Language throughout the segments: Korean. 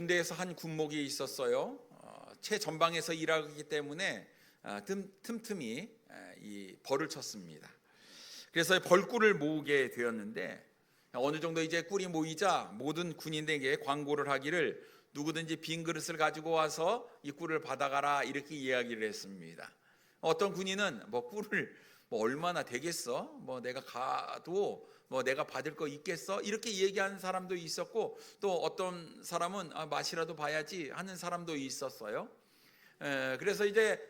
군대에서 한 군목이 있었어요. 최전방에서 일하기 때문에 틈틈이 이 벌을 쳤습니다. 그래서 벌꿀을 모으게 되었는데 어느 정도 이제 꿀이 모이자 모든 군인에게 광고를 하기를 누구든지 빈 그릇을 가지고 와서 이 꿀을 받아가라 이렇게 이야기를 했습니다. 어떤 군인은 꿀을 얼마나 되겠어? 내가 가도 내가 받을 거 있겠어? 이렇게 얘기하는 사람도 있었고, 또 어떤 사람은 맛이라도 봐야지 하는 사람도 있었어요. 그래서 이제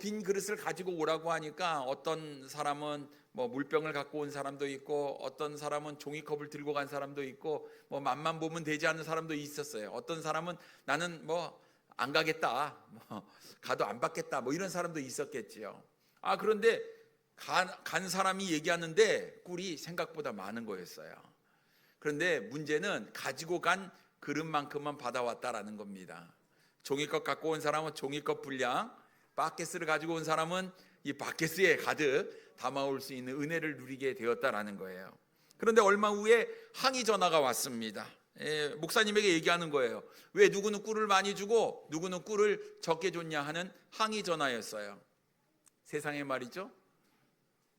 빈 그릇을 가지고 오라고 하니까 어떤 사람은 물병을 갖고 온 사람도 있고, 어떤 사람은 종이컵을 들고 간 사람도 있고, 맛만 보면 되지 않는 사람도 있었어요. 어떤 사람은 나는 안 가겠다, 가도 안 받겠다, 이런 사람도 있었겠지요. 그런데 간 사람이 얘기하는데 꿀이 생각보다 많은 거였어요. 그런데 문제는 가지고 간 그릇만큼만 받아왔다라는 겁니다. 종이컵 갖고 온 사람은 종이컵 분량, 바켓을 가지고 온 사람은 이 바켓에 가득 담아올 수 있는 은혜를 누리게 되었다라는 거예요. 그런데 얼마 후에 항의 전화가 왔습니다. 목사님에게 얘기하는 거예요. 왜 누구는 꿀을 많이 주고 누구는 꿀을 적게 줬냐 하는 항의 전화였어요. 세상에 말이죠,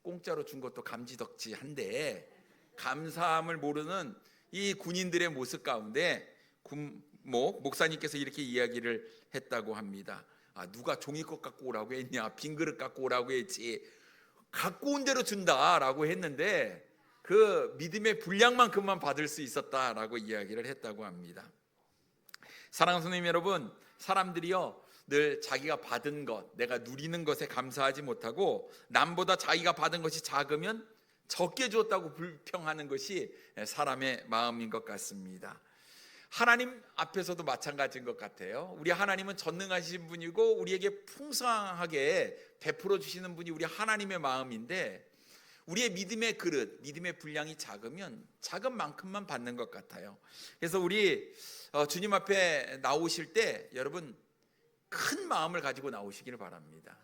공짜로 준 것도 감지덕지한데 감사함을 모르는 이 군인들의 모습 가운데 목사님께서 이렇게 이야기를 했다고 합니다. 누가 종이컵 갖고 오라고 했냐, 빈 그릇 갖고 오라고 했지, 갖고 온 대로 준다라고 했는데 그 믿음의 분량만큼만 받을 수 있었다라고 이야기를 했다고 합니다. 사랑하는 성도님 여러분, 사람들이요 늘 자기가 받은 것, 내가 누리는 것에 감사하지 못하고 남보다 자기가 받은 것이 작으면 적게 주었다고 불평하는 것이 사람의 마음인 것 같습니다. 하나님 앞에서도 마찬가지인 것 같아요. 우리 하나님은 전능하신 분이고 우리에게 풍성하게 베풀어 주시는 분이 우리 하나님의 마음인데, 우리의 믿음의 그릇, 믿음의 분량이 작으면 작은 만큼만 받는 것 같아요. 그래서 우리 주님 앞에 나오실 때 여러분 큰 마음을 가지고 나오시기를 바랍니다.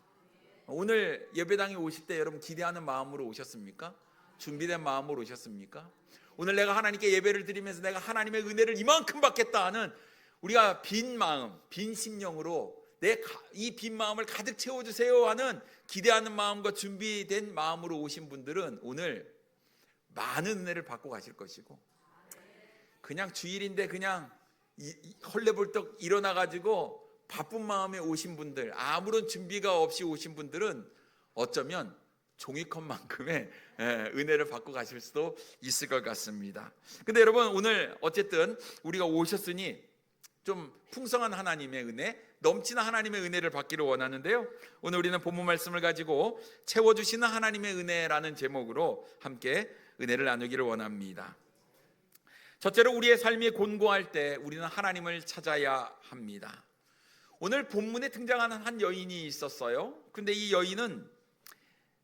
오늘 예배당에 오실 때 여러분 기대하는 마음으로 오셨습니까? 준비된 마음으로 오셨습니까? 오늘 내가 하나님께 예배를 드리면서 내가 하나님의 은혜를 이만큼 받겠다 하는 우리가 빈 마음, 빈 심령으로 이 빈 마음을 가득 채워주세요 하는 기대하는 마음과 준비된 마음으로 오신 분들은 오늘 많은 은혜를 받고 가실 것이고, 그냥 주일인데 그냥 헐레벌떡 일어나가지고 바쁜 마음에 오신 분들, 아무런 준비가 없이 오신 분들은 어쩌면 종이컵만큼의 은혜를 받고 가실 수도 있을 것 같습니다. 근데 여러분 오늘 어쨌든 우리가 오셨으니 좀 풍성한 하나님의 은혜, 넘치는 하나님의 은혜를 받기를 원하는데요, 오늘 우리는 본문 말씀을 가지고 채워주시는 하나님의 은혜라는 제목으로 함께 은혜를 나누기를 원합니다. 첫째로 우리의 삶이 곤고할 때 우리는 하나님을 찾아야 합니다. 오늘 본문에 등장하는 한 여인이 있었어요. 근데 이 여인은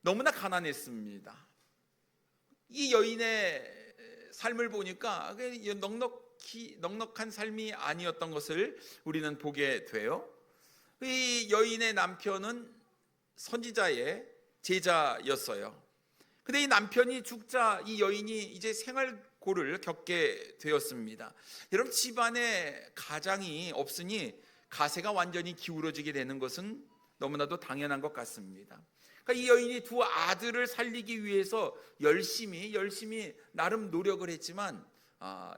너무나 가난했습니다. 이 여인의 삶을 보니까 넉넉한 삶이 아니었던 것을 우리는 보게 돼요. 이 여인의 남편은 선지자의 제자였어요. 근데 이 남편이 죽자 이 여인이 이제 생활고를 겪게 되었습니다. 여러분, 집안에 가장이 없으니 가세가 완전히 기울어지게 되는 것은 너무나도 당연한 것 같습니다. 그러니까 이 여인이 두 아들을 살리기 위해서 열심히 나름 노력을 했지만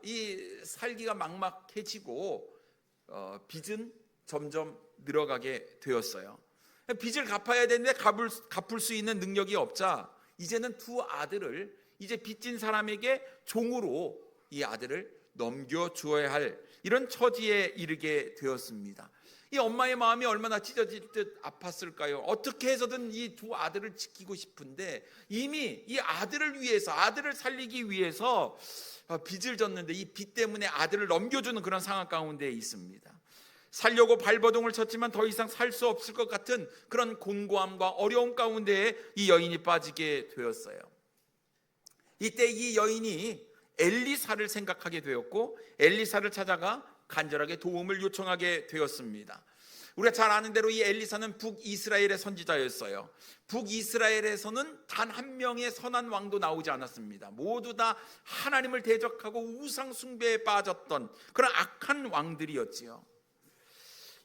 이 살기가 막막해지고 빚은 점점 늘어가게 되었어요. 빚을 갚아야 되는데 갚을 수 있는 능력이 없자 이제는 두 아들을 이제 빚진 사람에게 종으로 이 아들을 넘겨주어야 할 이런 처지에 이르게 되었습니다. 이 엄마의 마음이 얼마나 찢어질 듯 아팠을까요? 어떻게 해서든 이 두 아들을 지키고 싶은데 이미 이 아들을 위해서, 아들을 살리기 위해서 빚을 졌는데 이 빚 때문에 아들을 넘겨주는 그런 상황 가운데 있습니다. 살려고 발버둥을 쳤지만 더 이상 살 수 없을 것 같은 그런 곤고함과 어려움 가운데 이 여인이 빠지게 되었어요. 이때 이 여인이 엘리사를 생각하게 되었고 엘리사를 찾아가 간절하게 도움을 요청하게 되었습니다. 우리가 잘 아는 대로 이 엘리사는 북이스라엘의 선지자였어요. 북이스라엘에서는 단 한 명의 선한 왕도 나오지 않았습니다. 모두 다 하나님을 대적하고 우상 숭배에 빠졌던 그런 악한 왕들이었지요.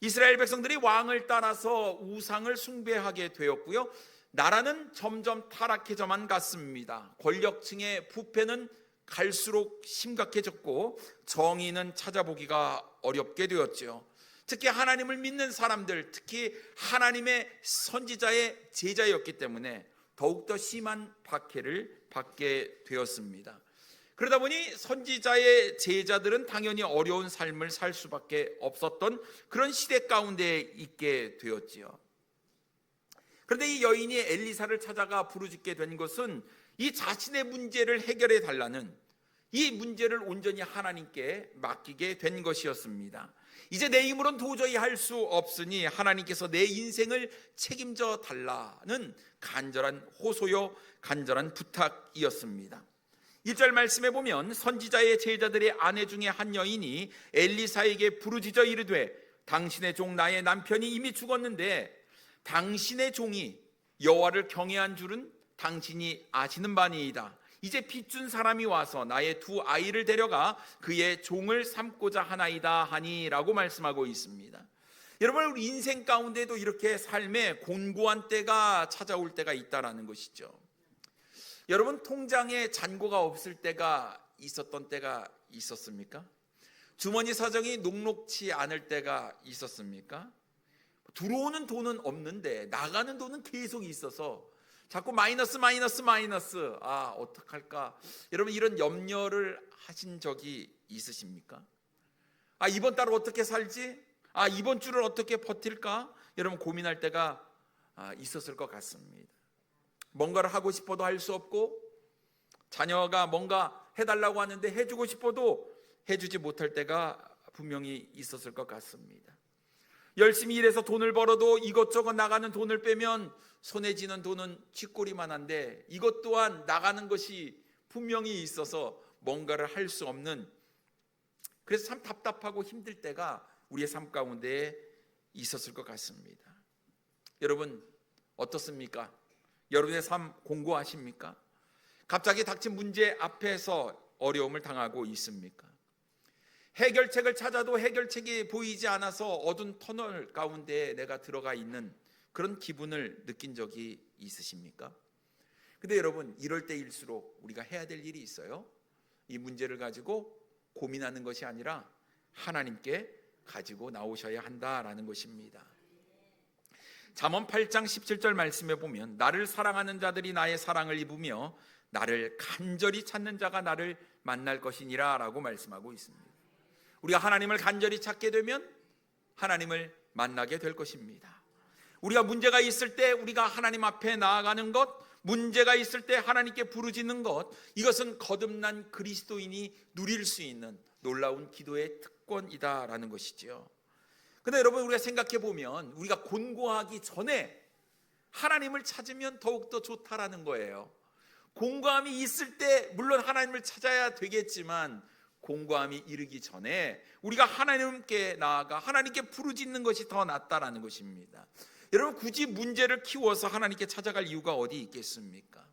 이스라엘 백성들이 왕을 따라서 우상을 숭배하게 되었고요. 나라는 점점 타락해져만 갔습니다. 권력층의 부패는 갈수록 심각해졌고 정의는 찾아보기가 어렵게 되었지요. 특히 하나님을 믿는 사람들, 특히 하나님의 선지자의 제자였기 때문에 더욱더 심한 박해를 받게 되었습니다. 그러다 보니 선지자의 제자들은 당연히 어려운 삶을 살 수밖에 없었던 그런 시대 가운데 있게 되었지요. 그런데 이 여인이 엘리사를 찾아가 부르짖게 된 것은 이 자신의 문제를 해결해 달라는, 이 문제를 온전히 하나님께 맡기게 된 것이었습니다. 이제 내 힘으로는 도저히 할 수 없으니 하나님께서 내 인생을 책임져 달라는 간절한 호소요, 간절한 부탁이었습니다. 1절 말씀에 보면 선지자의 제자들의 아내 중에 한 여인이 엘리사에게 부르짖어 이르되 당신의 종 나의 남편이 이미 죽었는데 당신의 종이 여호와를 경외한 줄은 당신이 아시는 바니이다. 이제 빚준 사람이 와서 나의 두 아이를 데려가 그의 종을 삼고자 하나이다 하니라고 말씀하고 있습니다. 여러분, 우리 인생 가운데도 이렇게 삶에 곤고한 때가 찾아올 때가 있다라는 것이죠. 여러분, 통장에 잔고가 없을 때가 있었던 때가 있었습니까? 주머니 사정이 녹록치 않을 때가 있었습니까? 들어오는 돈은 없는데 나가는 돈은 계속 있어서 자꾸 마이너스 어떡할까? 여러분, 이런 염려를 하신 적이 있으십니까? 이번 달 어떻게 살지? 이번 주를 어떻게 버틸까? 여러분, 고민할 때가 있었을 것 같습니다. 뭔가를 하고 싶어도 할 수 없고, 자녀가 뭔가 해달라고 하는데 해주고 싶어도 해주지 못할 때가 분명히 있었을 것 같습니다. 열심히 일해서 돈을 벌어도 이것저것 나가는 돈을 빼면 손에 쥐는 돈은 쥐꼬리만 한데 이것 또한 나가는 것이 분명히 있어서 뭔가를 할 수 없는, 그래서 참 답답하고 힘들 때가 우리의 삶 가운데 있었을 것 같습니다. 여러분, 어떻습니까? 여러분의 삶 공고하십니까? 갑자기 닥친 문제 앞에서 어려움을 당하고 있습니까? 해결책을 찾아도 해결책이 보이지 않아서 어두운 터널 가운데 내가 들어가 있는 그런 기분을 느낀 적이 있으십니까? 근데 여러분, 이럴 때일수록 우리가 해야 될 일이 있어요. 이 문제를 가지고 고민하는 것이 아니라 하나님께 가지고 나오셔야 한다라는 것입니다. 잠언 8장 17절 말씀에 보면 나를 사랑하는 자들이 나의 사랑을 입으며 나를 간절히 찾는 자가 나를 만날 것이니라 라고 말씀하고 있습니다. 우리가 하나님을 간절히 찾게 되면 하나님을 만나게 될 것입니다. 우리가 문제가 있을 때 우리가 하나님 앞에 나아가는 것, 문제가 있을 때 하나님께 부르짖는 것, 이것은 거듭난 그리스도인이 누릴 수 있는 놀라운 기도의 특권이다라는 것이지요. 그런데 여러분, 우리가 생각해 보면 우리가 곤고하기 전에 하나님을 찾으면 더욱더 좋다라는 거예요. 곤고함이 있을 때 물론 하나님을 찾아야 되겠지만 곤고함이 이르기 전에 우리가 하나님께 나아가 하나님께 부르짖는 것이 더 낫다라는 것입니다. 여러분, 굳이 문제를 키워서 하나님께 찾아갈 이유가 어디 있겠습니까?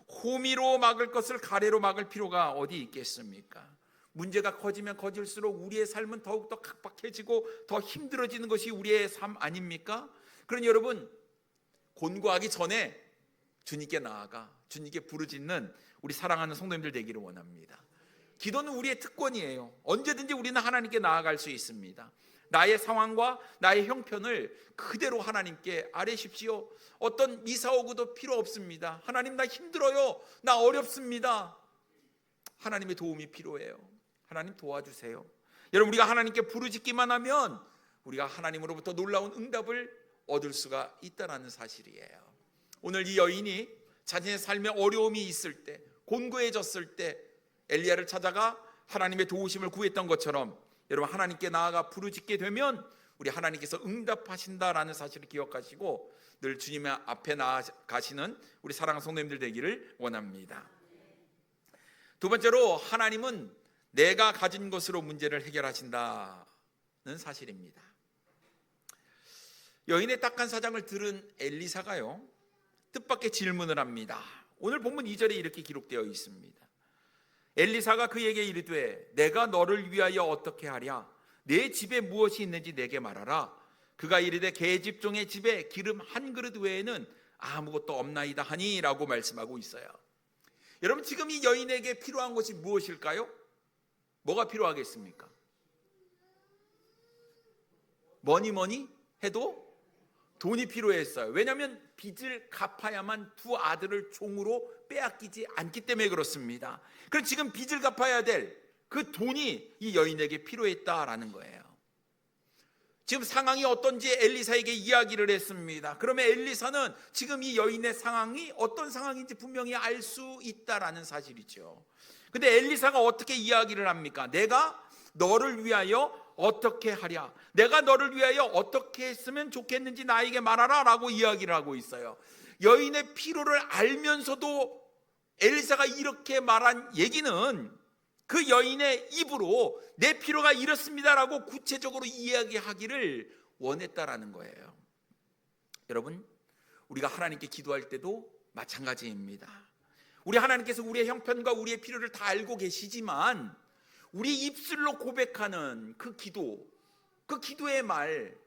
호미로 막을 것을 가래로 막을 필요가 어디 있겠습니까? 문제가 커지면 커질수록 우리의 삶은 더욱더 각박해지고 더 힘들어지는 것이 우리의 삶 아닙니까? 그러니 여러분, 곤고하기 전에 주님께 나아가 주님께 부르짖는 우리 사랑하는 성도님들 되기를 원합니다. 기도는 우리의 특권이에요. 언제든지 우리는 하나님께 나아갈 수 있습니다. 나의 상황과 나의 형편을 그대로 하나님께 아뢰십시오. 어떤 미사오구도 필요 없습니다. 하나님, 나 힘들어요. 나 어렵습니다. 하나님의 도움이 필요해요. 하나님 도와주세요. 여러분, 우리가 하나님께 부르짖기만 하면 우리가 하나님으로부터 놀라운 응답을 얻을 수가 있다는 사실이에요. 오늘 이 여인이 자신의 삶에 어려움이 있을 때, 곤고해졌을 때 엘리야를 찾아가 하나님의 도우심을 구했던 것처럼 여러분, 하나님께 나아가 부르짖게 되면 우리 하나님께서 응답하신다라는 사실을 기억하시고 늘 주님 앞에 나아가시는 우리 사랑하는 성도님들 되기를 원합니다. 두 번째로, 하나님은 내가 가진 것으로 문제를 해결하신다는 사실입니다. 여인의 딱한 사장을 들은 엘리사가요, 뜻밖의 질문을 합니다. 오늘 본문 2절에 이렇게 기록되어 있습니다. 엘리사가 그에게 이르되 내가 너를 위하여 어떻게 하랴? 내 집에 무엇이 있는지 내게 말하라. 그가 이르되 계집종의 집에 기름 한 그릇 외에는 아무것도 없나이다 하니 라고 말씀하고 있어요. 여러분, 지금 이 여인에게 필요한 것이 무엇일까요? 뭐가 필요하겠습니까? 뭐니 해도 돈이 필요했어요. 왜냐하면 빚을 갚아야만 두 아들을 종으로 빼앗기지 않기 때문에 그렇습니다. 그럼 지금 빚을 갚아야 될 그 돈이 이 여인에게 필요했다라는 거예요. 지금 상황이 어떤지 엘리사에게 이야기를 했습니다. 그러면 엘리사는 지금 이 여인의 상황이 어떤 상황인지 분명히 알 수 있다라는 사실이죠. 근데 엘리사가 어떻게 이야기를 합니까? 내가 너를 위하여 어떻게 하랴? 내가 너를 위하여 어떻게 했으면 좋겠는지 나에게 말하라 라고 이야기를 하고 있어요. 여인의 필요를 알면서도 엘리사가 이렇게 말한 얘기는 그 여인의 입으로 내 필요가 이렇습니다라고 구체적으로 이야기하기를 원했다라는 거예요. 여러분, 우리가 하나님께 기도할 때도 마찬가지입니다. 우리 하나님께서 우리의 형편과 우리의 필요를 다 알고 계시지만 우리 입술로 고백하는 그 기도, 그 기도의 말,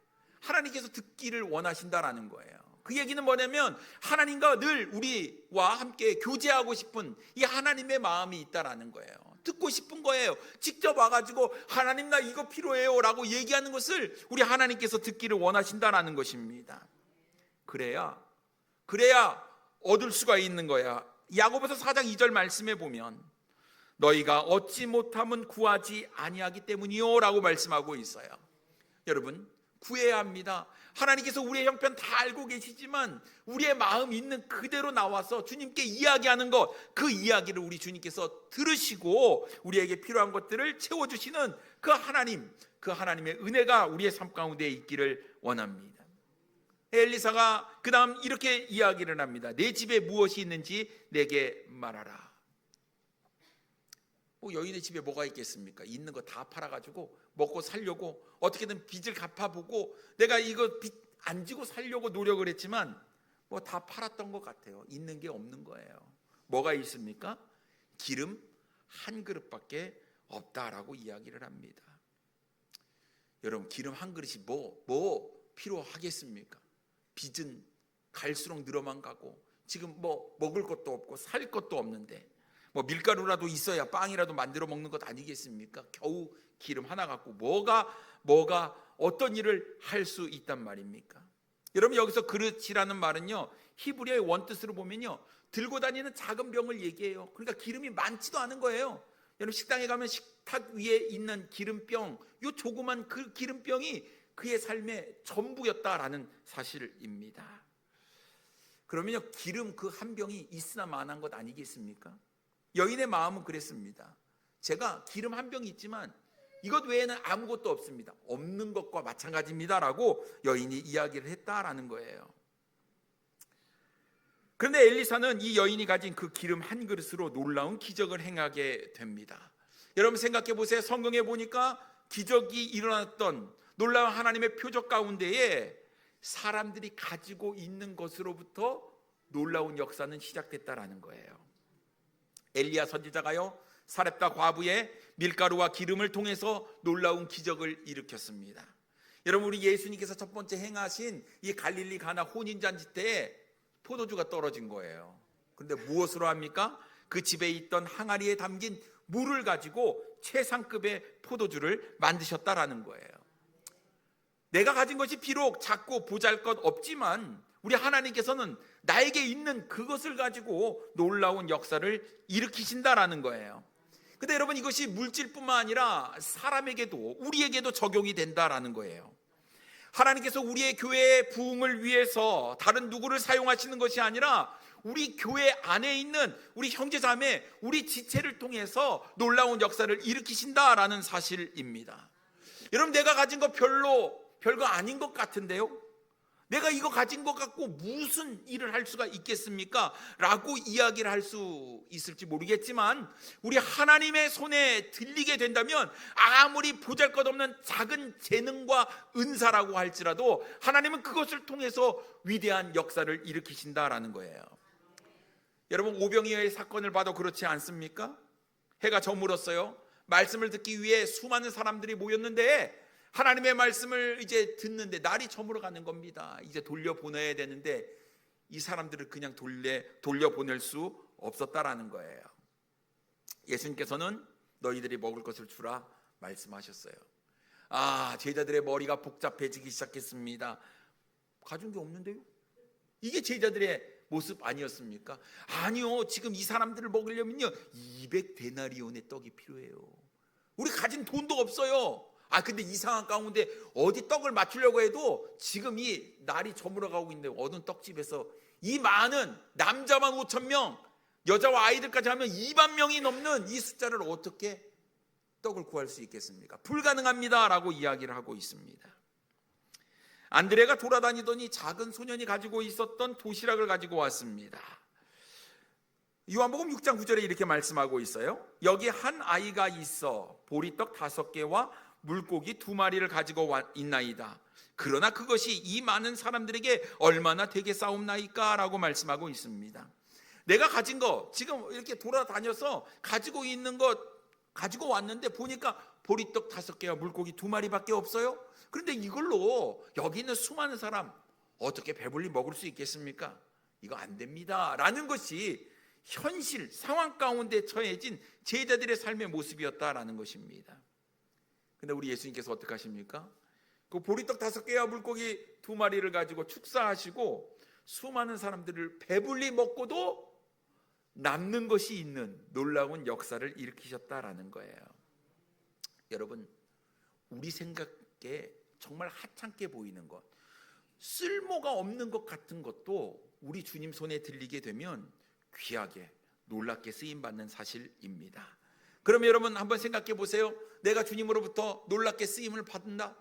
하나님께서 듣기를 원하신다라는 거예요. 그 얘기는 뭐냐면 하나님과 늘 우리와 함께 교제하고 싶은 이 하나님의 마음이 있다라는 거예요. 듣고 싶은 거예요. 직접 와가지고 하나님 나 이거 필요해요 라고 얘기하는 것을 우리 하나님께서 듣기를 원하신다라는 것입니다. 그래야 얻을 수가 있는 거야. 야고보서 4장 2절 말씀에 보면 너희가 얻지 못함은 구하지 아니하기 때문이요 라고 말씀하고 있어요. 여러분, 구해야 합니다. 하나님께서 우리의 형편 다 알고 계시지만 우리의 마음 있는 그대로 나와서 주님께 이야기하는 것, 그 이야기를 우리 주님께서 들으시고 우리에게 필요한 것들을 채워주시는 그 하나님, 그 하나님의 은혜가 우리의 삶 가운데 있기를 원합니다. 엘리사가 그 다음 이렇게 이야기를 합니다. 내 집에 무엇이 있는지 내게 말하라. 여인의 집에 뭐가 있겠습니까? 있는 거 다 팔아가지고 먹고 살려고 어떻게든 빚을 갚아보고 내가 이거 빚 안 지고 살려고 노력을 했지만 다 팔았던 것 같아요. 있는 게 없는 거예요. 뭐가 있습니까? 기름 한 그릇밖에 없다라고 이야기를 합니다. 여러분, 기름 한 그릇이 뭐 필요하겠습니까? 빚은 갈수록 늘어만 가고 지금 먹을 것도 없고 살 것도 없는데 밀가루라도 있어야 빵이라도 만들어 먹는 것 아니겠습니까? 겨우 기름 하나 갖고 뭐가 어떤 일을 할 수 있단 말입니까? 여러분, 여기서 그릇이라는 말은요, 히브리어의 원뜻으로 보면요, 들고 다니는 작은 병을 얘기해요. 그러니까 기름이 많지도 않은 거예요. 여러분, 식당에 가면 식탁 위에 있는 기름병, 요 조그만 그 기름병이 그의 삶의 전부였다라는 사실입니다. 그러면요, 기름 그 한 병이 있으나 마나한 것 아니겠습니까? 여인의 마음은 그랬습니다. 제가 기름 한 병이 있지만 이것 외에는 아무것도 없습니다. 없는 것과 마찬가지입니다라고 여인이 이야기를 했다라는 거예요. 그런데 엘리사는 이 여인이 가진 그 기름 한 그릇으로 놀라운 기적을 행하게 됩니다. 여러분, 생각해 보세요. 성경에 보니까 기적이 일어났던 놀라운 하나님의 표적 가운데에 사람들이 가지고 있는 것으로부터 놀라운 역사는 시작됐다라는 거예요. 엘리야 선지자가요, 사렙다 과부의 밀가루와 기름을 통해서 놀라운 기적을 일으켰습니다. 여러분, 우리 예수님께서 첫 번째 행하신 이 갈릴리 가나 혼인잔치 때에 포도주가 떨어진 거예요. 그런데 무엇으로 합니까? 그 집에 있던 항아리에 담긴 물을 가지고 최상급의 포도주를 만드셨다라는 거예요. 내가 가진 것이 비록 작고 보잘것 없지만 우리 하나님께서는 나에게 있는 그것을 가지고 놀라운 역사를 일으키신다라는 거예요. 근데 여러분, 이것이 물질뿐만 아니라 사람에게도, 우리에게도 적용이 된다라는 거예요. 하나님께서 우리의 교회의 부흥을 위해서 다른 누구를 사용하시는 것이 아니라 우리 교회 안에 있는 우리 형제자매, 우리 지체를 통해서 놀라운 역사를 일으키신다라는 사실입니다. 여러분, 내가 가진 거 별거 아닌 것 같은데요? 내가 이거 가진 것 갖고 무슨 일을 할 수가 있겠습니까? 라고 이야기를 할 수 있을지 모르겠지만 우리 하나님의 손에 들리게 된다면 아무리 보잘것없는 작은 재능과 은사라고 할지라도 하나님은 그것을 통해서 위대한 역사를 일으키신다라는 거예요. 여러분, 오병이어의 사건을 봐도 그렇지 않습니까? 해가 저물었어요. 말씀을 듣기 위해 수많은 사람들이 모였는데 하나님의 말씀을 이제 듣는데 날이 저물어 가는 겁니다. 이제 돌려보내야 되는데 이 사람들을 그냥 돌려보낼 수 없었다라는 거예요. 예수님께서는 너희들이 먹을 것을 주라 말씀하셨어요. 제자들의 머리가 복잡해지기 시작했습니다. 가진 게 없는데요? 이게 제자들의 모습 아니었습니까? 아니요, 지금 이 사람들을 먹으려면요 200데나리온의 떡이 필요해요. 우리 가진 돈도 없어요. 근데 이 상황 가운데 어디 떡을 맞추려고 해도 지금 이 날이 저물어 가고 있는데 어느 떡집에서 이 많은 남자만 5,000명, 여자와 아이들까지 하면 2만 명이 넘는 이 숫자를 어떻게 떡을 구할 수 있겠습니까? 불가능합니다 라고 이야기를 하고 있습니다. 안드레가 돌아다니더니 작은 소년이 가지고 있었던 도시락을 가지고 왔습니다. 요한복음 6장 9절에 이렇게 말씀하고 있어요. 여기 한 아이가 있어 보리떡 5개와 물고기 2마리를 가지고 있나이다. 그러나 그것이 이 많은 사람들에게 얼마나 되겠사옵나이까 라고 말씀하고 있습니다. 내가 가진 거 지금 이렇게 돌아다녀서 가지고 있는 것 가지고 왔는데 보니까 보리떡 5개와 물고기 2마리밖에 없어요. 그런데 이걸로 여기 있는 수많은 사람 어떻게 배불리 먹을 수 있겠습니까? 이거 안 됩니다 라는 것이 현실 상황 가운데 처해진 제자들의 삶의 모습이었다라는 것입니다. 근데 우리 예수님께서 어떻게 하십니까? 그 보리떡 5개와 물고기 2마리를 가지고 축사하시고 수많은 사람들을 배불리 먹고도 남는 것이 있는 놀라운 역사를 일으키셨다라는 거예요. 여러분, 우리 생각에 정말 하찮게 보이는 것, 쓸모가 없는 것 같은 것도 우리 주님 손에 들리게 되면 귀하게 놀랍게 쓰임받는 사실입니다. 그러면 여러분 한번 생각해 보세요. 내가 주님으로부터 놀랍게 쓰임을 받는다.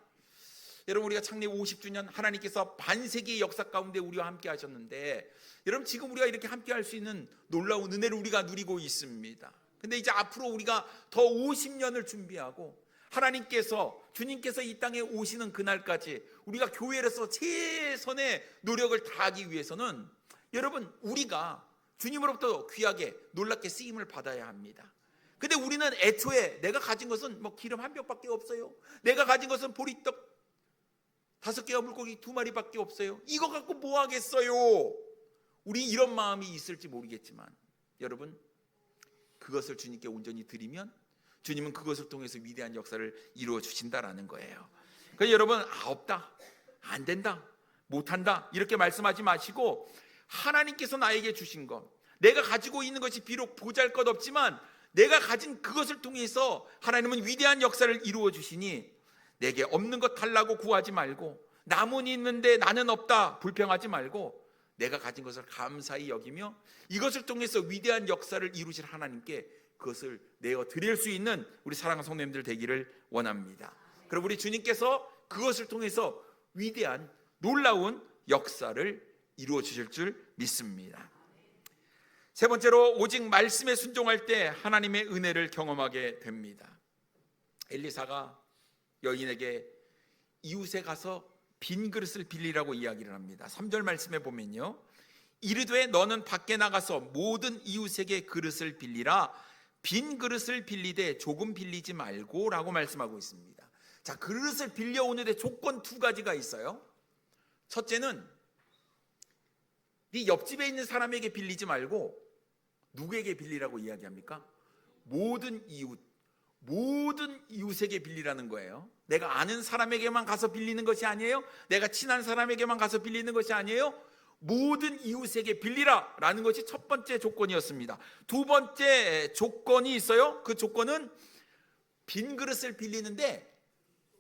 여러분, 우리가 창립 50주년 하나님께서 반세기의 역사 가운데 우리와 함께 하셨는데 여러분, 지금 우리가 이렇게 함께 할 수 있는 놀라운 은혜를 우리가 누리고 있습니다. 근데 이제 앞으로 우리가 더 50년을 준비하고 하나님께서 주님께서 이 땅에 오시는 그날까지 우리가 교회로서 최선의 노력을 다하기 위해서는 여러분, 우리가 주님으로부터 귀하게 놀랍게 쓰임을 받아야 합니다. 근데 우리는 애초에 내가 가진 것은 기름 한 벽밖에 없어요. 내가 가진 것은 보리떡 5개와 물고기 2마리밖에 없어요. 이거 갖고 뭐 하겠어요? 우리 이런 마음이 있을지 모르겠지만 여러분, 그것을 주님께 온전히 드리면 주님은 그것을 통해서 위대한 역사를 이루어 주신다라는 거예요. 그러니까 여러분, 없다, 안 된다, 못한다 이렇게 말씀하지 마시고 하나님께서 나에게 주신 것, 내가 가지고 있는 것이 비록 보잘것없지만 내가 가진 그것을 통해서 하나님은 위대한 역사를 이루어 주시니 내게 없는 것 달라고 구하지 말고 남은 있는데 나는 없다 불평하지 말고 내가 가진 것을 감사히 여기며 이것을 통해서 위대한 역사를 이루실 하나님께 그것을 내어 드릴 수 있는 우리 사랑하는 성도님들 되기를 원합니다. 그럼 우리 주님께서 그것을 통해서 위대한 놀라운 역사를 이루어 주실 줄 믿습니다. 세 번째로, 오직 말씀에 순종할 때 하나님의 은혜를 경험하게 됩니다. 엘리사가 여인에게 이웃에 가서 빈 그릇을 빌리라고 이야기를 합니다. 3절 말씀에 보면요, 이르되 너는 밖에 나가서 모든 이웃에게 그릇을 빌리라. 빈 그릇을 빌리되 조금 빌리지 말고 라고 말씀하고 있습니다. 자, 그릇을 빌려오는데 조건 2가지가 있어요. 첫째는 네 옆집에 있는 사람에게 빌리지 말고 누구에게 빌리라고 이야기합니까? 모든 이웃에게 빌리라는 거예요. 내가 아는 사람에게만 가서 빌리는 것이 아니에요. 내가 친한 사람에게만 가서 빌리는 것이 아니에요. 모든 이웃에게 빌리라 라는 것이 첫 번째 조건이었습니다. 두 번째 조건이 있어요. 그 조건은 빈 그릇을 빌리는데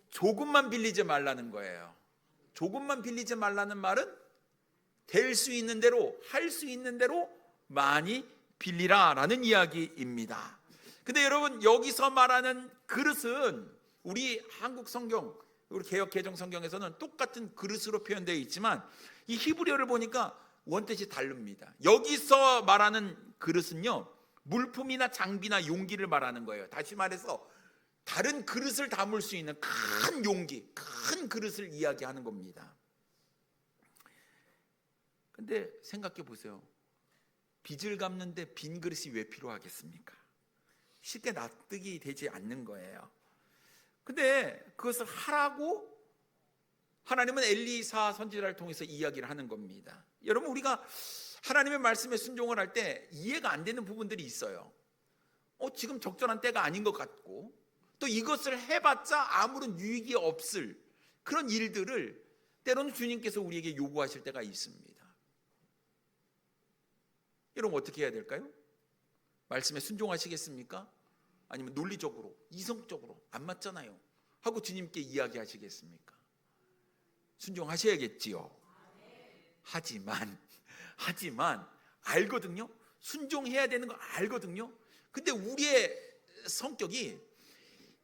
조금만 빌리지 말라는 거예요. 조금만 빌리지 말라는 말은 될 수 있는 대로, 할 수 있는 대로 많이 빌리라 라는 이야기입니다. 근데 여러분, 여기서 말하는 그릇은 우리 한국 성경 우리 개역 개정 성경에서는 똑같은 그릇으로 표현되어 있지만 이 히브리어를 보니까 원뜻이 다릅니다. 여기서 말하는 그릇은요, 물품이나 장비나 용기를 말하는 거예요. 다시 말해서 다른 그릇을 담을 수 있는 큰 용기, 큰 그릇을 이야기하는 겁니다. 근데 생각해 보세요. 빚을 갚는데 빈 그릇이 왜 필요하겠습니까? 쉽게 납득이 되지 않는 거예요. 근데 그것을 하라고 하나님은 엘리사 선지자를 통해서 이야기를 하는 겁니다. 여러분, 우리가 하나님의 말씀에 순종을 할 때 이해가 안 되는 부분들이 있어요. 지금 적절한 때가 아닌 것 같고, 또 이것을 해봤자 아무런 유익이 없을 그런 일들을 때로는 주님께서 우리에게 요구하실 때가 있습니다. 여러분, 어떻게 해야 될까요? 말씀에 순종하시겠습니까? 아니면 논리적으로, 이성적으로 안 맞잖아요 하고 주님께 이야기하시겠습니까? 순종하셔야겠지요. 하지만 알거든요. 순종해야 되는 거 알거든요. 근데 우리의 성격이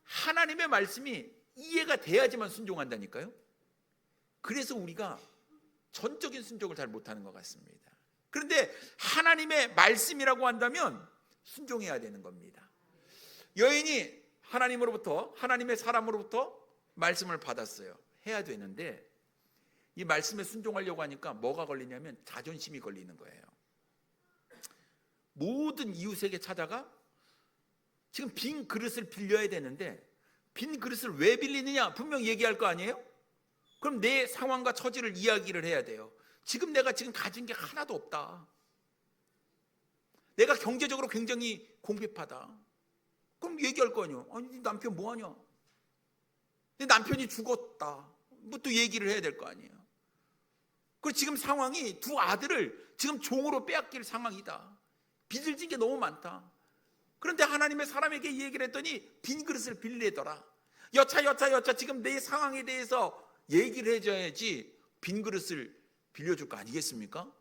하나님의 말씀이 이해가 돼야지만 순종한다니까요. 그래서 우리가 전적인 순종을 잘 못하는 것 같습니다. 그런데 하나님의 말씀이라고 한다면 순종해야 되는 겁니다. 여인이 하나님으로부터, 하나님의 사람으로부터 말씀을 받았어요. 해야 되는데 이 말씀에 순종하려고 하니까 뭐가 걸리냐면 자존심이 걸리는 거예요. 모든 이웃에게 찾아가 지금 빈 그릇을 빌려야 되는데 빈 그릇을 왜 빌리느냐 분명 얘기할 거 아니에요? 그럼 내 상황과 처지를 이야기를 해야 돼요. 지금 내가 가진 게 하나도 없다. 내가 경제적으로 굉장히 공핍하다. 그럼 얘기할 거 아니에요. 아니, 네 남편 뭐하냐? 내 남편이 죽었다. 뭐 또 얘기를 해야 될 거 아니에요. 그리고 지금 상황이 두 아들을 지금 종으로 빼앗길 상황이다. 빚을 진 게 너무 많다. 그런데 하나님의 사람에게 이 얘기를 했더니 빈 그릇을 빌리더라. 여차 지금 내 상황에 대해서 얘기를 해줘야지 빈 그릇을 빌려줄 거 아니겠습니까?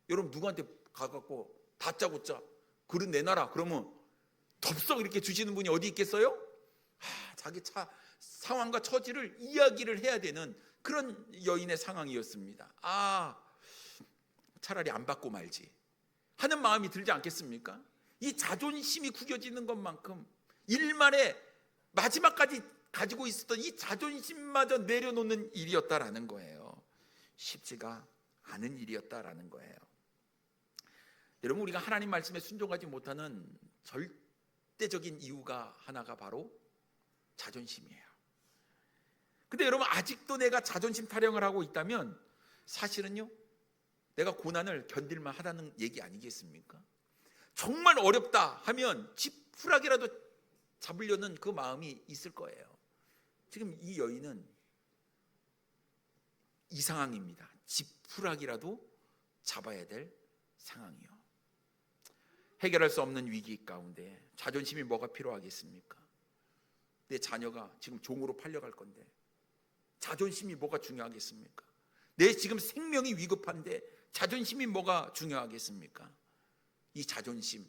여러분, 누구한테 가갖고 다짜고짜 그릇 내놔라 그러면 덥석 이렇게 주시는 분이 어디 있겠어요? 자기 상황과 처지를 이야기를 해야 되는 그런 여인의 상황이었습니다. 차라리 안 받고 말지 하는 마음이 들지 않겠습니까? 이 자존심이 구겨지는 것만큼 일말에 마지막까지 가지고 있었던 이 자존심마저 내려놓는 일이었다라는 거예요. 쉽지가 않은 일이었다라는 거예요. 여러분, 우리가 하나님 말씀에 순종하지 못하는 절대적인 이유가 하나가 바로 자존심이에요. 근데 여러분, 아직도 내가 자존심 타령을 하고 있다면 사실은요, 내가 고난을 견딜만 하다는 얘기 아니겠습니까? 정말 어렵다 하면 지푸라기라도 잡으려는 그 마음이 있을 거예요. 지금 이 여인은 이 상황입니다. 지푸라기라도 잡아야 될 상황이요. 해결할 수 없는 위기 가운데 자존심이 뭐가 필요하겠습니까? 내 자녀가 지금 종으로 팔려갈 건데 자존심이 뭐가 중요하겠습니까? 내 지금 생명이 위급한데 자존심이 뭐가 중요하겠습니까? 이 자존심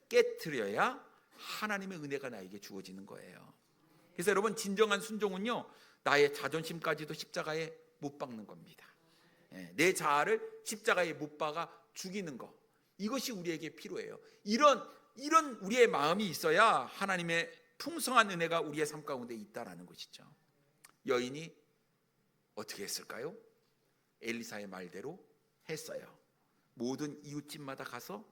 깨트려야 하나님의 은혜가 나에게 주어지는 거예요. 그래서 여러분, 진정한 순종은요, 나의 자존심까지도 십자가에 못 박는 겁니다. 내 자아를 십자가에 못 박아 죽이는 것, 이것이 우리에게 필요해요. 이런 우리의 마음이 있어야 하나님의 풍성한 은혜가 우리의 삶 가운데 있다라는 것이죠. 여인이 어떻게 했을까요? 엘리사의 말대로 했어요. 모든 이웃집마다 가서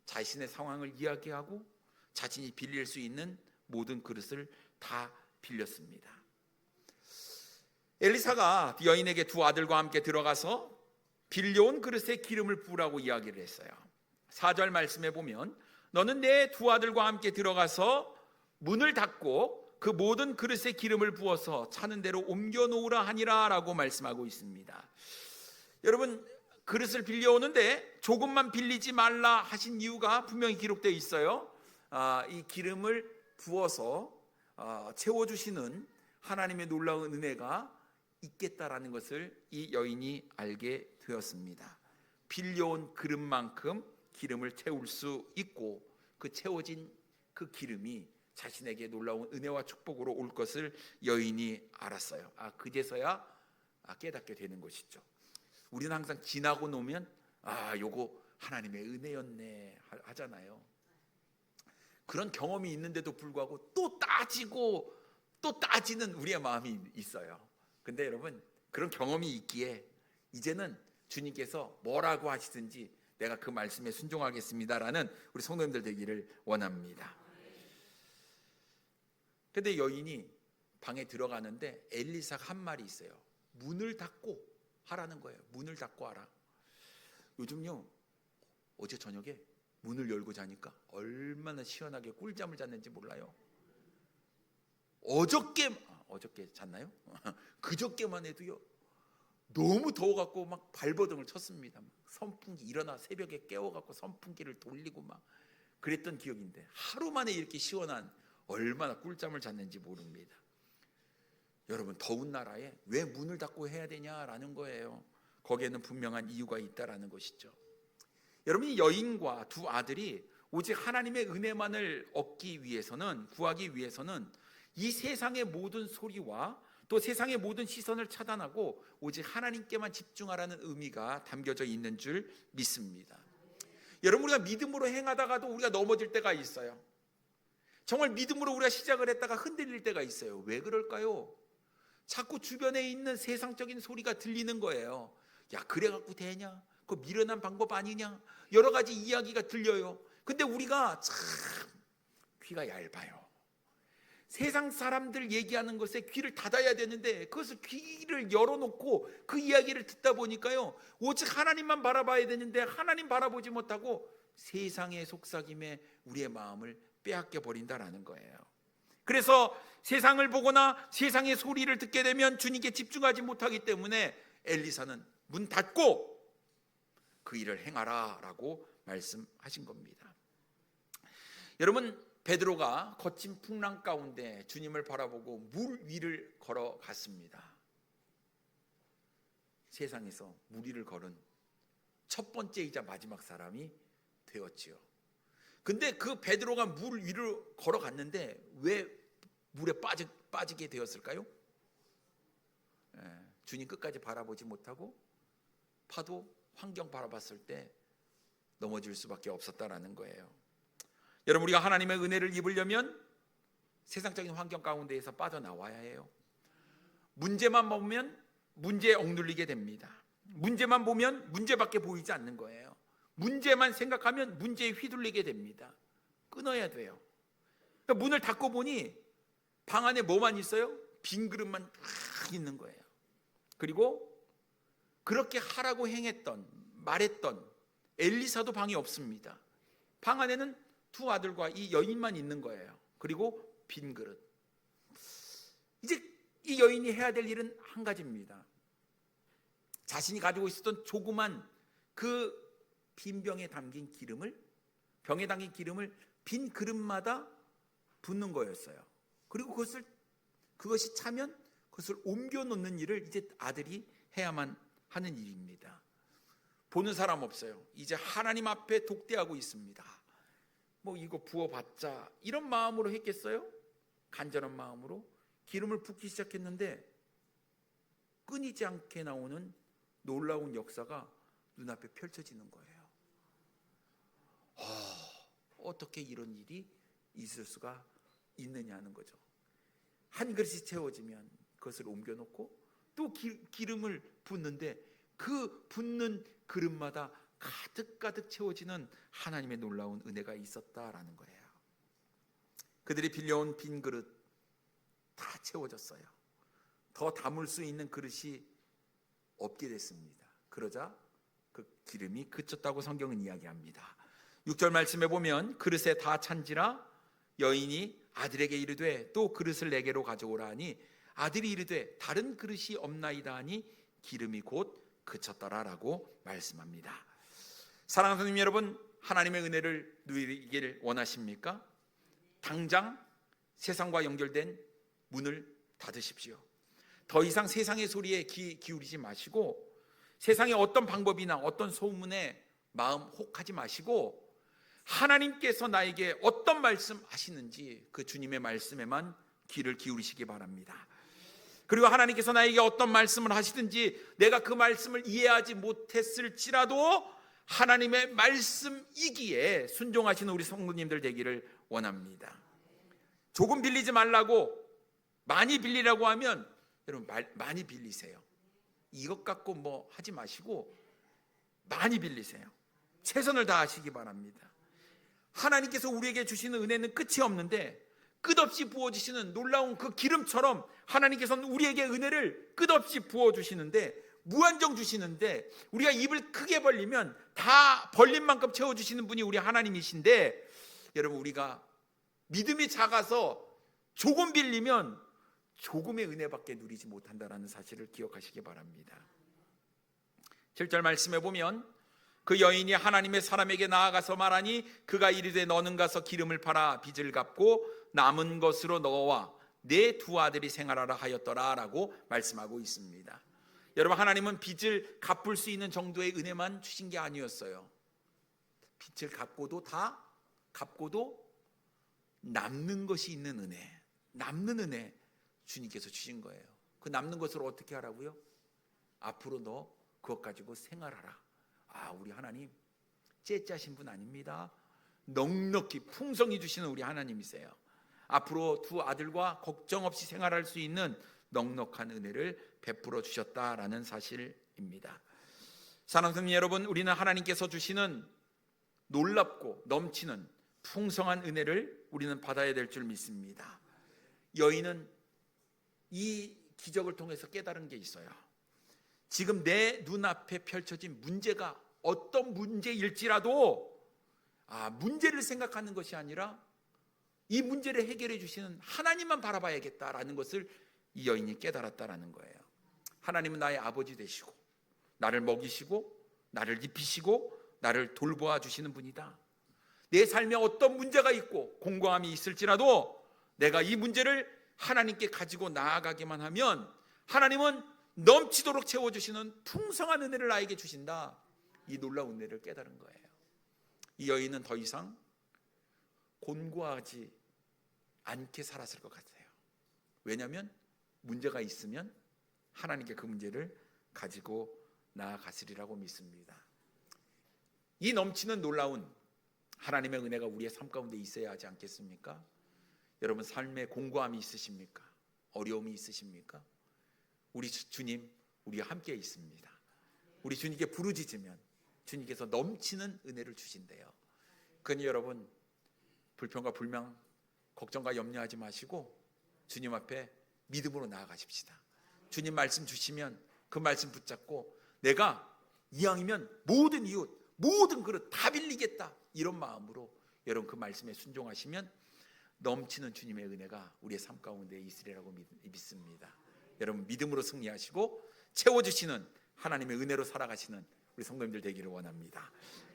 자신의 상황을 이야기하고 자신이 빌릴 수 있는 모든 그릇을 다 빌렸습니다. 엘리사가 여인에게 두 아들과 함께 들어가서 빌려온 그릇에 기름을 부으라고 이야기를 했어요. 4절 말씀에 보면 너는 내 두 아들과 함께 들어가서 문을 닫고 그 모든 그릇에 기름을 부어서 차는 대로 옮겨 놓으라 하니라 라고 말씀하고 있습니다. 여러분, 그릇을 빌려오는데 조금만 빌리지 말라 하신 이유가 분명히 기록되어 있어요. 이 기름을 부어서 채워주시는 하나님의 놀라운 은혜가 있겠다라는 것을 이 여인이 알게 되었습니다. 빌려온 그릇만큼 기름을 채울 수 있고 그 채워진 그 기름이 자신에게 놀라운 은혜와 축복으로 올 것을 여인이 알았어요. 그제서야 깨닫게 되는 것이죠. 우리는 항상 지나고 놓으면 요거 하나님의 은혜였네 하잖아요. 그런 경험이 있는데도 불구하고 또 따지고 또 따지는 우리의 마음이 있어요. 근데 여러분, 그런 경험이 있기에 이제는 주님께서 뭐라고 하시든지 내가 그 말씀에 순종하겠습니다라는 우리 성도님들 되기를 원합니다. 근데 여인이 방에 들어가는데 엘리사가 한 말이 있어요. 문을 닫고 하라는 거예요. 문을 닫고 하라. 요즘요, 어제 저녁에 문을 열고 자니까 얼마나 시원하게 꿀잠을 잤는지 몰라요. 어저께 잤나요? 그저께만 해도요, 너무 더워갖고 막 발버둥을 쳤습니다. 선풍기, 일어나 새벽에 깨워갖고 선풍기를 돌리고 막 그랬던 기억인데, 하루 만에 이렇게 시원한, 얼마나 꿀잠을 잤는지 모릅니다. 여러분, 더운 나라에 왜 문을 닫고 해야 되냐라는 거예요. 거기에는 분명한 이유가 있다라는 것이죠. 여러분, 이 여인과 두 아들이 오직 하나님의 은혜만을 얻기 위해서는, 구하기 위해서는 이 세상의 모든 소리와 또 세상의 모든 시선을 차단하고 오직 하나님께만 집중하라는 의미가 담겨져 있는 줄 믿습니다. 여러분, 우리가 믿음으로 행하다가도 우리가 넘어질 때가 있어요. 정말 믿음으로 우리가 시작을 했다가 흔들릴 때가 있어요. 왜 그럴까요? 자꾸 주변에 있는 세상적인 소리가 들리는 거예요. 야, 그래갖고 되냐? 그거 미련한 방법 아니냐? 여러 가지 이야기가 들려요. 근데 우리가 참 귀가 얇아요. 세상 사람들 얘기하는 것에 귀를 닫아야 되는데 그것을 귀를 열어놓고 그 이야기를 듣다 보니까요, 오직 하나님만 바라봐야 되는데 하나님 바라보지 못하고 세상의 속삭임에 우리의 마음을 빼앗겨 버린다라는 거예요. 그래서 세상을 보거나 세상의 소리를 듣게 되면 주님께 집중하지 못하기 때문에 엘리사는 문 닫고 그 일을 행하라 라고 말씀하신 겁니다. 여러분, 베드로가 거친 풍랑 가운데 주님을 바라보고 물 위를 걸어갔습니다. 세상에서 물 위를 걸은 첫 번째이자 마지막 사람이 되었지요. 근데 그 베드로가 물 위를 걸어갔는데 왜 물에 빠지게 되었을까요? 주님 끝까지 바라보지 못하고 파도, 환경 바라봤을 때 넘어질 수밖에 없었다라는 거예요. 여러분, 우리가 하나님의 은혜를 입으려면 세상적인 환경 가운데에서 빠져나와야 해요. 문제만 보면 문제에 억눌리게 됩니다. 문제만 보면 문제밖에 보이지 않는 거예요. 문제만 생각하면 문제에 휘둘리게 됩니다. 끊어야 돼요. 그러니까 문을 닫고 보니 방 안에 뭐만 있어요? 빈 그릇만 딱 있는 거예요. 그리고 그렇게 하라고 행했던, 말했던 엘리사도 방이 없습니다. 방 안에는 두 아들과 이 여인만 있는 거예요. 그리고 빈 그릇. 이제 이 여인이 해야 될 일은 한 가지입니다. 자신이 가지고 있었던 조그만 그 빈 병에 담긴 기름을, 빈 그릇마다 붓는 거였어요. 그리고 그것이 차면 그것을 옮겨 놓는 일을 이제 아들이 해야만 하는 일입니다. 보는 사람 없어요. 이제 하나님 앞에 독대하고 있습니다. 뭐 이거 부어봤자 이런 마음으로 했겠어요? 간절한 마음으로 기름을 붓기 시작했는데 끊이지 않게 나오는 놀라운 역사가 눈앞에 펼쳐지는 거예요. 어떻게 이런 일이 있을 수가 있느냐는 거죠. 한 그릇이 채워지면 그것을 옮겨놓고 또 기름을 붓는데 그 붓는 그릇마다 가득가득 채워지는 하나님의 놀라운 은혜가 있었다라는 거예요. 그들이 빌려온 빈 그릇 다 채워졌어요. 더 담을 수 있는 그릇이 없게 됐습니다. 그러자 그 기름이 그쳤다고 성경은 이야기합니다. 6절 말씀에 보면 그릇에 다 찬지라 여인이 아들에게 이르되 또 그릇을 내게로 가져오라 하니 아들이 이르되 다른 그릇이 없나이다 하니 기름이 곧 그쳤더라라고 말씀합니다. 사랑하는 성도님 여러분, 하나님의 은혜를 누리기를 원하십니까? 당장 세상과 연결된 문을 닫으십시오. 더 이상 세상의 소리에 귀 기울이지 마시고 세상의 어떤 방법이나 어떤 소문에 마음 혹하지 마시고 하나님께서 나에게 어떤 말씀 하시는지 그 주님의 말씀에만 귀를 기울이시기 바랍니다. 그리고 하나님께서 나에게 어떤 말씀을 하시든지 내가 그 말씀을 이해하지 못했을지라도 하나님의 말씀이기에 순종하시는 우리 성도님들 되기를 원합니다. 조금 빌리지 말라고 많이 빌리라고 하면 여러분 많이 빌리세요. 이것 갖고 뭐 하지 마시고 많이 빌리세요. 최선을 다하시기 바랍니다. 하나님께서 우리에게 주시는 은혜는 끝이 없는데 끝없이 부어주시는 놀라운 그 기름처럼 하나님께서는 우리에게 은혜를 끝없이 부어주시는데 무한정 주시는데 우리가 입을 크게 벌리면 다 벌린 만큼 채워주시는 분이 우리 하나님이신데 여러분 우리가 믿음이 작아서 조금 빌리면 조금의 은혜밖에 누리지 못한다는 사실을 기억하시기 바랍니다. 7절 말씀에 보면 그 여인이 하나님의 사람에게 나아가서 말하니 그가 이르되 너는 가서 기름을 팔아 빚을 갚고 남은 것으로 너와 내 두 아들이 생활하라 하였더라 라고 말씀하고 있습니다. 여러분 하나님은 빚을 갚을 수 있는 정도의 은혜만 주신 게 아니었어요. 빚을 갚고도 남는 것이 있는 은혜, 남는 은혜 주님께서 주신 거예요. 그 남는 것을 어떻게 하라고요? 앞으로 너 그것 가지고 생활하라. 우리 하나님 째짜신 분 아닙니다. 넉넉히 풍성히 주시는 우리 하나님이세요. 앞으로 두 아들과 걱정 없이 생활할 수 있는 넉넉한 은혜를 베풀어 주셨다라는 사실입니다. 사랑하는 성도 여러분, 우리는 하나님께서 주시는 놀랍고 넘치는 풍성한 은혜를 우리는 받아야 될 줄 믿습니다. 여인은 이 기적을 통해서 깨달은 게 있어요. 지금 내 눈앞에 펼쳐진 문제가 어떤 문제일지라도 문제를 생각하는 것이 아니라 이 문제를 해결해 주시는 하나님만 바라봐야겠다라는 것을 이 여인이 깨달았다라는 거예요. 하나님은 나의 아버지 되시고 나를 먹이시고 나를 입히시고 나를 돌보아 주시는 분이다. 내 삶에 어떤 문제가 있고 공고함이 있을지라도 내가 이 문제를 하나님께 가지고 나아가기만 하면 하나님은 넘치도록 채워주시는 풍성한 은혜를 나에게 주신다. 이 놀라운 은혜를 깨달은 거예요. 이 여인은 더 이상 곤고하지 않게 살았을 것 같아요. 왜냐하면 문제가 있으면 하나님께 그 문제를 가지고 나아갔으리라고 믿습니다. 이 넘치는 놀라운 하나님의 은혜가 우리의 삶 가운데 있어야 하지 않겠습니까? 여러분 삶에 공고함이 있으십니까? 어려움이 있으십니까? 우리 주님 우리와 함께 있습니다. 우리 주님께 부르짖으면 주님께서 넘치는 은혜를 주신대요. 그러니 여러분 불평과 불명, 걱정과 염려하지 마시고 주님 앞에 믿음으로 나아가십시다. 주님 말씀 주시면 그 말씀 붙잡고 내가 이왕이면 모든 이웃, 모든 그릇 다 빌리겠다 이런 마음으로 여러분 그 말씀에 순종하시면 넘치는 주님의 은혜가 우리의 삶 가운데 있으리라고 믿습니다. 여러분 믿음으로 승리하시고 채워주시는 하나님의 은혜로 살아가시는 우리 성도님들 되기를 원합니다.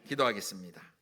기도하겠습니다.